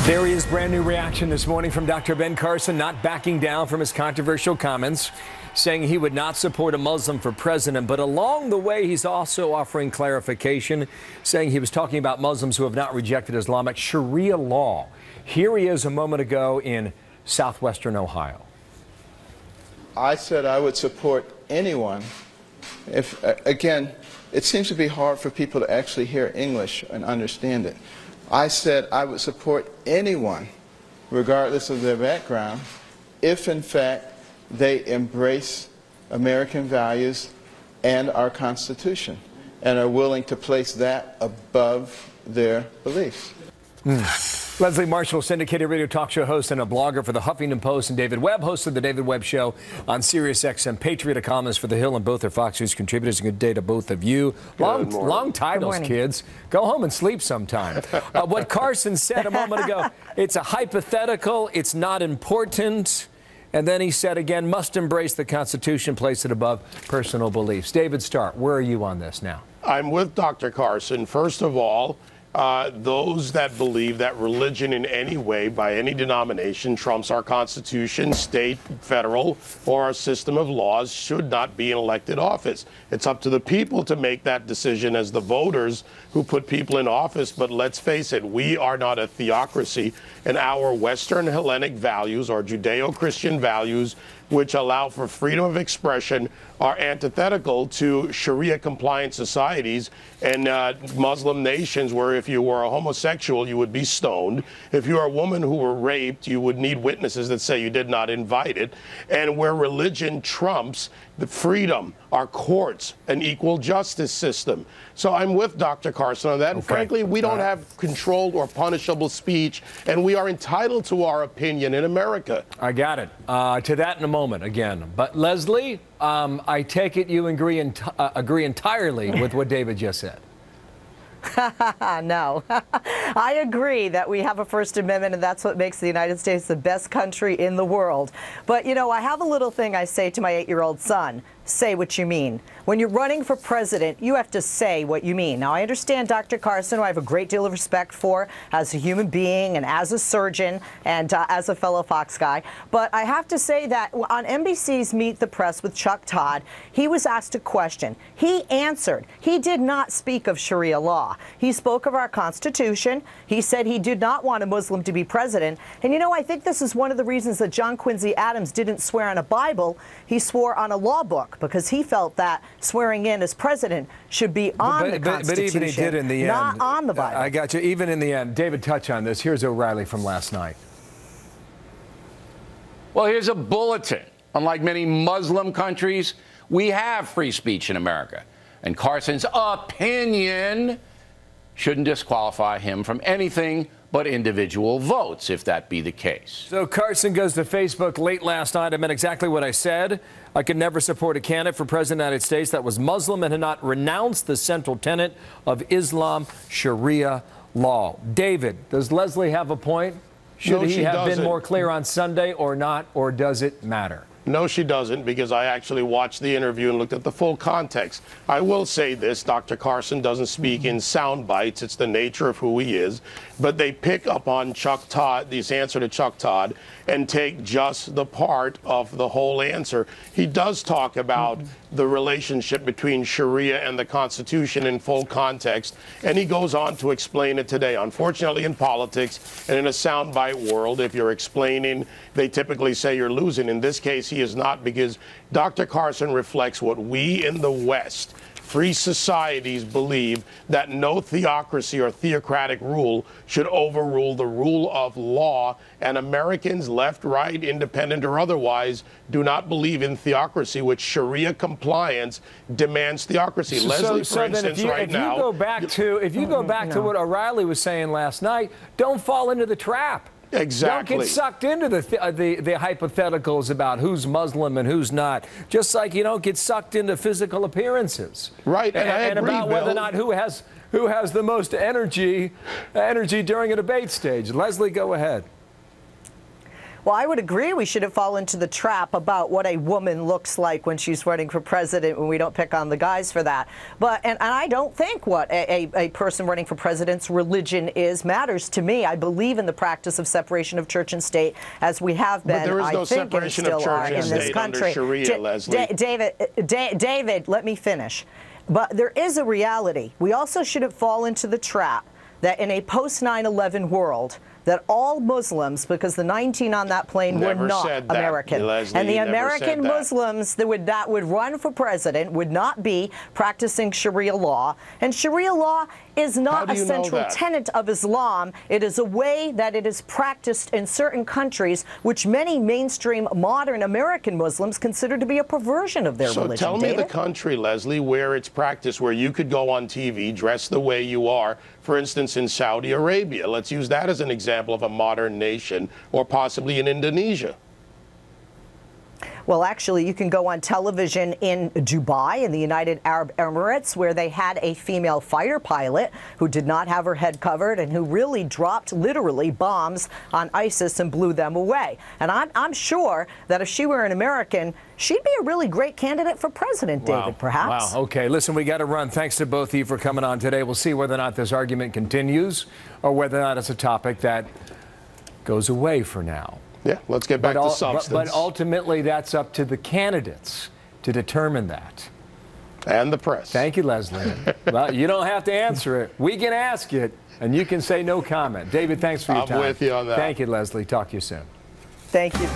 There he is, brand new reaction this morning from Dr. Ben Carson, not backing down from his controversial comments, saying he would not support a Muslim for president. But along the way, he's also offering clarification, saying he was talking about Muslims who have not rejected Islamic Sharia law. Here he is a moment ago in southwestern Ohio. I said I would support anyone if, again, it seems to be hard for people to actually hear English and understand it. I said I would support anyone, regardless of their background, if in fact they embrace American values and our Constitution and are willing to place that above their beliefs. Leslie Marshall, syndicated radio talk show host and a blogger for the Huffington Post, and David Webb, host of the David Webb Show on Sirius XM. Patriot, a columnist for The Hill, and both are Fox News contributors. A good day to both of you. Long titles, kids. Go home and sleep sometime. What Carson said a moment ago, it's a hypothetical, it's not important. And then he said again, must embrace the Constitution, place it above personal beliefs. David Starr, where are you on this now? I'm with Dr. Carson. First of all, those that believe that religion in any way, by any denomination, trumps our Constitution, state, federal, or our system of laws should not be in elected office. It's up to the people to make that decision as the voters who put people in office. But let's face it, we are not a theocracy, and our Western Hellenic values, or Judeo-Christian values, which allow for freedom of expression, are antithetical to Sharia-compliant societies and Muslim nations where if you were a homosexual, you would be stoned. If you are a woman who were raped, you would need witnesses that say you did not invite it. And where religion trumps the freedom, our courts, an equal justice system. So I'm with Dr. Carson on that. And frankly, we don't have controlled or punishable speech, and we are entitled to our opinion in America. I got it. To that in a moment again. But Leslie, I take it you agree entirely with what David just said. No. I agree that we have a First Amendment, and that's what makes the United States the best country in the world. But, you know, I have a little thing I say to my 8-year-old son. Say what you mean. When you're running for president, you have to say what you mean. Now, I understand Dr. Carson, who I have a great deal of respect for as a human being and as a surgeon and as a fellow Fox guy. But I have to say that on NBC's Meet the Press with Chuck Todd, he was asked a question. He answered. He did not speak of Sharia law. He spoke of our Constitution. He said he did not want a Muslim to be president. And, you know, I think this is one of the reasons that John Quincy Adams didn't swear on a Bible. He swore on a law book, because he felt that swearing in as president should be on the Constitution, but even he did in the not end, on the Bible. I got you. Even in the end, David, touch on this. Here's O'Reilly from last night. Well, here's a bulletin. Unlike many Muslim countries, we have free speech in America. And Carson's opinion shouldn't disqualify him from anything but individual votes, if that be the case. So Carson goes to Facebook late last night. I meant exactly what I said. I could never support a candidate for president of the United States that was Muslim and had not renounced the central tenet of Islam, Sharia law. David, does Leslie have a point? Should he have been more clear on Sunday or not, or does it matter? No, she doesn't, because I actually watched the interview and looked at the full context. I will say this, Dr. Carson doesn't speak in sound bites. It's the nature of who he is. But they pick up on Chuck Todd, this answer to Chuck Todd, and take just the part of the whole answer. He does talk about the relationship between Sharia and the Constitution in full context, and he goes on to explain it today. Unfortunately, in politics and in a soundbite world, if you're explaining, they typically say you're losing. In this case, he is not, because Dr. Carson reflects what we in the West, free societies, believe, that no theocracy or theocratic rule should overrule the rule of law. And Americans, left, right, independent, or otherwise, do not believe in theocracy, which Sharia compliance demands theocracy. Leslie, for instance, right now. If you go back to what O'Reilly was saying last night, don't fall into the trap. Exactly. Don't get sucked into the hypotheticals about who's Muslim and who's not. Just like you don't get sucked into physical appearances. Right. And about whether or not who has the most energy during a debate stage. Leslie, go ahead. Well, I would agree we shouldn't fall into the trap about what a woman looks like when she's running for president, when we don't pick on the guys for that. But and I don't think what a person running for president's religion is matters to me. I believe in the practice of separation of church and state, as we have been. But there is no I think, separation and of still church are and in this state country. under Sharia, Leslie. David, let me finish. But there is a reality. We also shouldn't fall into the trap that in a post-9/11 world, that all Muslims, because the 19 on that plane were not American, and the American Muslims that would run for president would not be practicing Sharia law, and Sharia law is not a central tenet of Islam. It is a way that it is practiced in certain countries, which many mainstream modern American Muslims consider to be a perversion of their religion. So tell me the country, Leslie, where it's practiced, where you could go on TV, dress the way you are, for instance, in Saudi Arabia. Let's use that as an example of a modern nation, or possibly in Indonesia. Well, actually, you can go on television in Dubai, in the United Arab Emirates, where they had a female fighter pilot who did not have her head covered and who really dropped, literally, bombs on ISIS and blew them away. And I'm sure that if she were an American, she'd be a really great candidate for president, David, perhaps. Wow. Okay. Listen, we got to run. Thanks to both of you for coming on today. We'll see whether or not this argument continues or whether or not it's a topic that goes away for now. Yeah, let's get back to substance. But ultimately, that's up to the candidates to determine that. And the press. Thank you, Leslie. Well, you don't have to answer it. We can ask it, and you can say no comment. David, thanks for your time. I'm with you on that. Thank you, Leslie. Talk to you soon. Thank you.